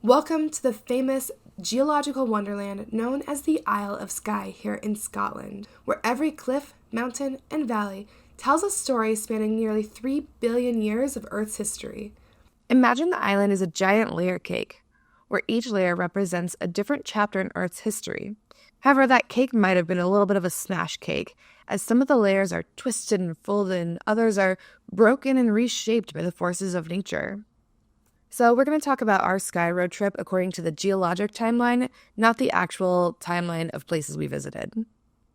Welcome to the famous geological wonderland known as the Isle of Skye here in Scotland, where every cliff, mountain, and valley tells a story spanning nearly 3 billion years of Earth's history. Imagine the island is a giant layer cake, where each layer represents a different chapter in Earth's history. However, that cake might have been a little bit of a smash cake, as some of the layers are twisted and folded and others are broken and reshaped by the forces of nature. So we're going to talk about our Skye road trip according to the geologic timeline, not the actual timeline of places we visited.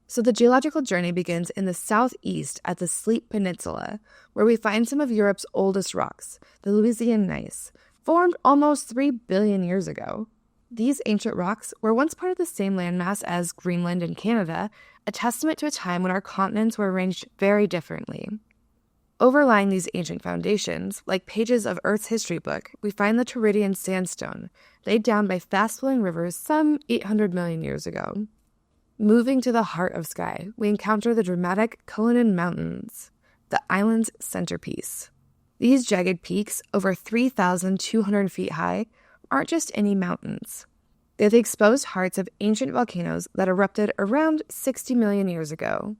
So the geological journey begins in the southeast at the Sleep Peninsula, where we find some of Europe's oldest rocks, the Louisian gneiss, formed almost 3 billion years ago. These ancient rocks were once part of the same landmass as Greenland and Canada, a testament to a time when our continents were arranged very differently. Overlying these ancient foundations, like pages of Earth's history book, we find the Trotternish sandstone, laid down by fast-flowing rivers some 800 million years ago. Moving to the heart of Skye, we encounter the dramatic Cuillin Mountains, the island's centerpiece. These jagged peaks, over 3,200 feet high, aren't just any mountains. They're the exposed hearts of ancient volcanoes that erupted around 60 million years ago.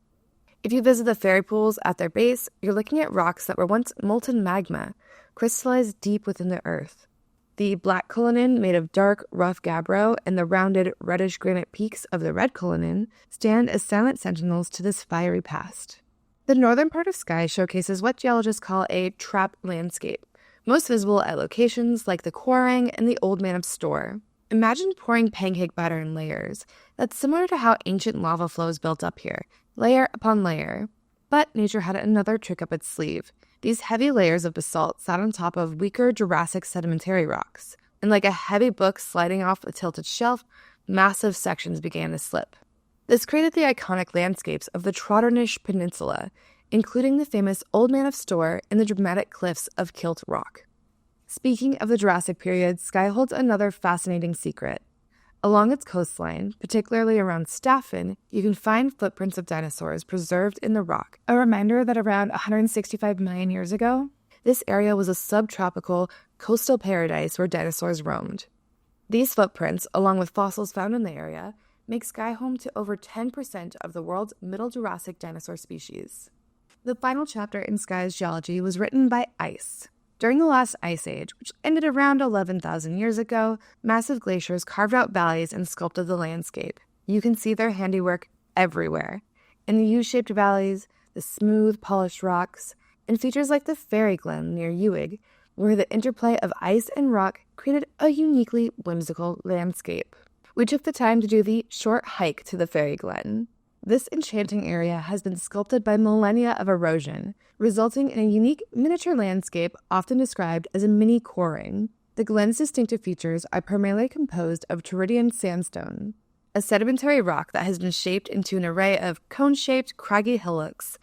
If you visit the fairy pools at their base, you're looking at rocks that were once molten magma, crystallized deep within the earth. The black Cuillin, made of dark, rough gabbro, and the rounded, reddish granite peaks of the red Cuillin stand as silent sentinels to this fiery past. The northern part of Skye showcases what geologists call a trap landscape, most visible at locations like the Cuillin and the Old Man of Storr. Imagine pouring pancake batter in layers. That's similar to how ancient lava flows built up here, layer upon layer. But nature had another trick up its sleeve. These heavy layers of basalt sat on top of weaker Jurassic sedimentary rocks, and like a heavy book sliding off a tilted shelf, massive sections began to slip. This created the iconic landscapes of the Trotternish Peninsula, including the famous Old Man of Storr and the dramatic cliffs of Kilt Rock. Speaking of the Jurassic period, Skye holds another fascinating secret. Along its coastline, particularly around Staffen, you can find footprints of dinosaurs preserved in the rock, a reminder that around 165 million years ago, this area was a subtropical coastal paradise where dinosaurs roamed. These footprints, along with fossils found in the area, make Skye home to over 10% of the world's Middle Jurassic dinosaur species. The final chapter in Skye's geology was written by ice. During the last ice age, which ended around 11,000 years ago, massive glaciers carved out valleys and sculpted the landscape. You can see their handiwork everywhere. In the U-shaped valleys, the smooth, polished rocks, and features like the Fairy Glen near Uig, where the interplay of ice and rock created a uniquely whimsical landscape. We took the time to do the short hike to the Fairy Glen. This enchanting area has been sculpted by millennia of erosion, resulting in a unique miniature landscape often described as a mini Cuillin. The glen's distinctive features are primarily composed of Trotternish sandstone, a sedimentary rock that has been shaped into an array of cone-shaped, craggy hillocks,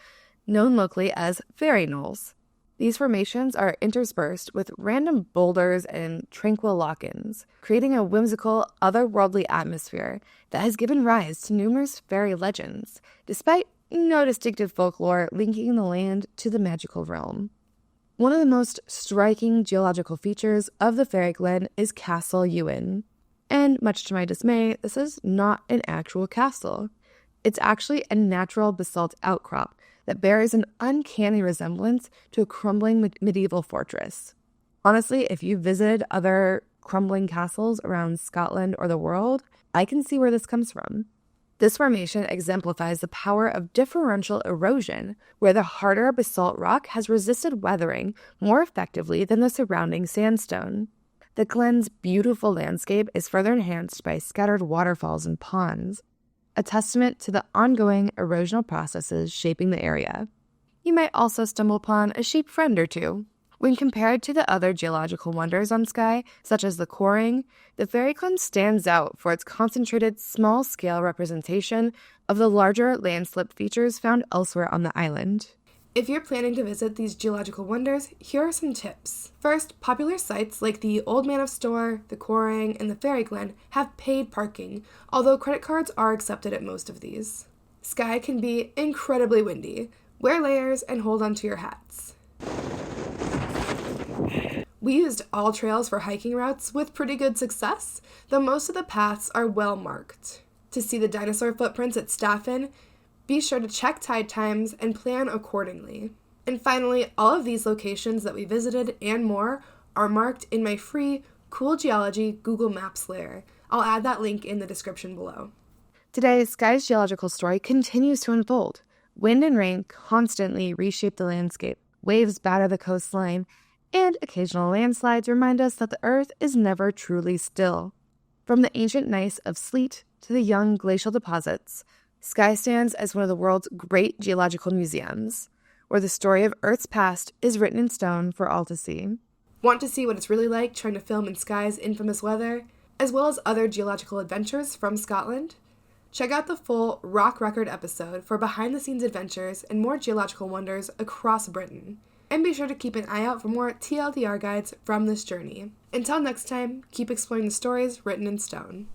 known locally as fairy knolls. These formations are interspersed with random boulders and tranquil loch-ins, creating a whimsical, otherworldly atmosphere that has given rise to numerous fairy legends, despite no distinctive folklore linking the land to the magical realm. One of the most striking geological features of the Fairy Glen is Castle Cuillin. And much to my dismay, this is not an actual castle. It's actually a natural basalt outcrop that bears an uncanny resemblance to a crumbling medieval fortress. Honestly, if you visited other crumbling castles around Scotland or the world, I can see where this comes from. This formation exemplifies the power of differential erosion, where the harder basalt rock has resisted weathering more effectively than the surrounding sandstone. The glen's beautiful landscape is further enhanced by scattered waterfalls and ponds, a testament to the ongoing erosional processes shaping the area. You might also stumble upon a sheep friend or two. When compared to the other geological wonders on Skye, such as the Cuillin, the Fairy Glen stands out for its concentrated, small-scale representation of the larger landslip features found elsewhere on the island. If you're planning to visit these geological wonders, here are some tips. First, popular sites like the Old Man of Storr, the Cuillin, and the Fairy Glen have paid parking, although credit cards are accepted at most of these. Skye can be incredibly windy. Wear layers and hold onto your hats. We used all trails for hiking routes with pretty good success, though most of the paths are well marked. To see the dinosaur footprints at Staffen, be sure to check tide times and plan accordingly. And finally, all of these locations that we visited and more are marked in my free Cool Geology Google Maps layer. I'll add that link in the description below. Today, Skye's geological story continues to unfold. Wind and rain constantly reshape the landscape. Waves batter the coastline, and occasional landslides remind us that the Earth is never truly still. From the ancient gneiss of sleet to the young glacial deposits, Skye stands as one of the world's great geological museums, where the story of Earth's past is written in stone for all to see. Want to see what it's really like trying to film in Skye's infamous weather, as well as other geological adventures from Scotland? Check out the full Rock Record episode for behind-the-scenes adventures and more geological wonders across Britain. And be sure to keep an eye out for more TLDR guides from this journey. Until next time, keep exploring the stories written in stone.